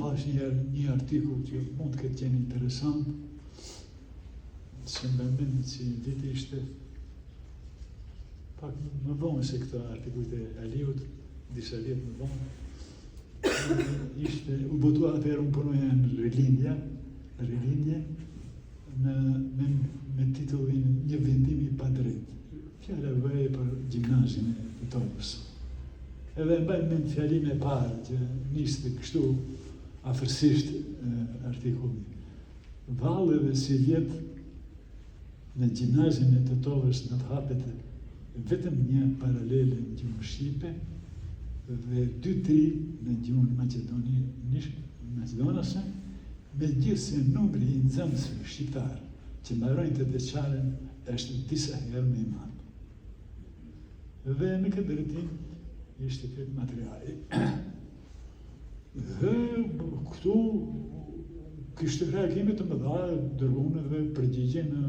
pash një artikull që mund të ketë qenë interesant, që më mendin që viti ishte pak më vonë se këto artikujt e Aliut, disa vjetë më vonë. U botua atëherë unë punoja në rilindje, me titullin Një vendim i padrejtë. Fjala bëhej për gjimnazin e Tovës. Edhe mbaj mend fjalimin e parë që niste kështu afërsisht artikulli. Vallë dhe si vjet në gjimnazin e Tovës në të hapet vetëm një paralele në gjuhën shqipe dhe 2-3 në gjuhën maqedonase, megjithse numri i nxënësve shqiptar që mbarojnë të veçaren është disa herë më i madh. Dhe në këtë drejtim ishte këtë materiali. Dhe këtu kishte reagime të mëdha, dërguan edhe përgjigje në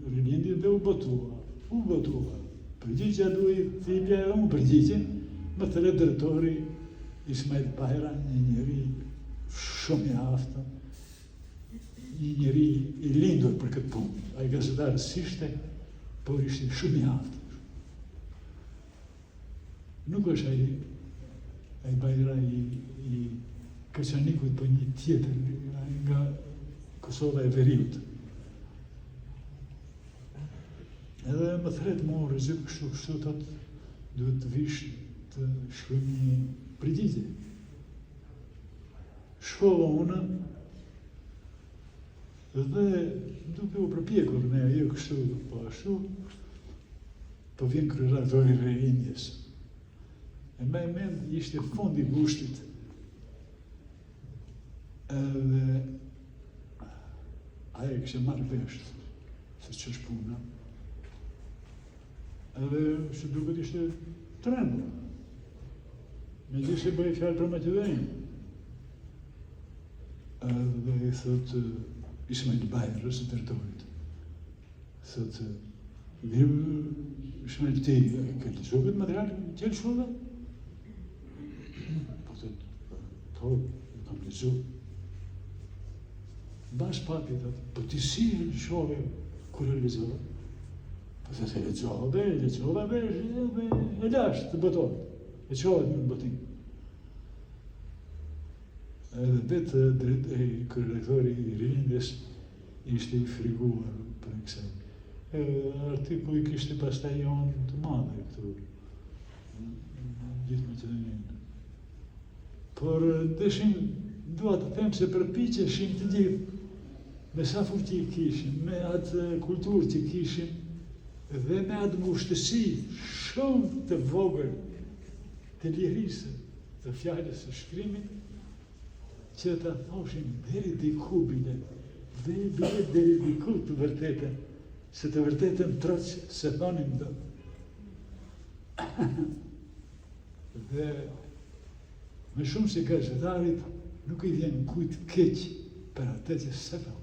rilindje dhe u botua. Përgjigja duhej të jepja edhe unë përgjigje, më thret drejtori Ismail Bajra, një njeri shumë i aftë, një njeri i lindur për këtë punë. Ai gazetarës ishte, por ishte shumë i aftë. Nuk është ai Bajra i Kërçanikut, për një tjetër nga Kosova e Veriut. Edhe më thret më rrezik kështu thotë duhet të vish të shkruaj një përgjigje. Shkova unë dhe duke u përpjekur me ajo kështu po ashtu, po vjen kryeredaktori i rilindjes. E më mend ishte fundi i gushtit. Edhe ai kishte marrë vesh se ç'është puna. Edhe që duket ishte trembur. Megjithëse bëhej fjalë për Maqedoninë. Edhe i thotë Ismail Bajrës, drejtorit. Thotë, Ismail, ti ke lexuar këtë material që e shkruaj? Po thotë, po, kam lexuar. Bash papi thotë, po ti si e lexove kur e lexove? Po thotë, e lexova, e lash të boton. E qohet në botim. Edhe vetë kryeredaktori i rilindjes ishte i friguar për kësaj. Artikulli kishte pastaj jonë të madhe këtu, gjithë Maqedoninë. Por dëshim dua të them se përpiqeshim të gjithë, me sa fuqi kishim, me atë kulturë që kishim, dhe me atë mbushtësi shumë të vogël të lirisë të fjalës së shkrimit, që ta thoshim deri diku bile, deri diku të vërtetën, se të vërtetën troq se thonim do. Dhe me shumë si gazetarit nuk i vjen kujt keq për atë që se thonë.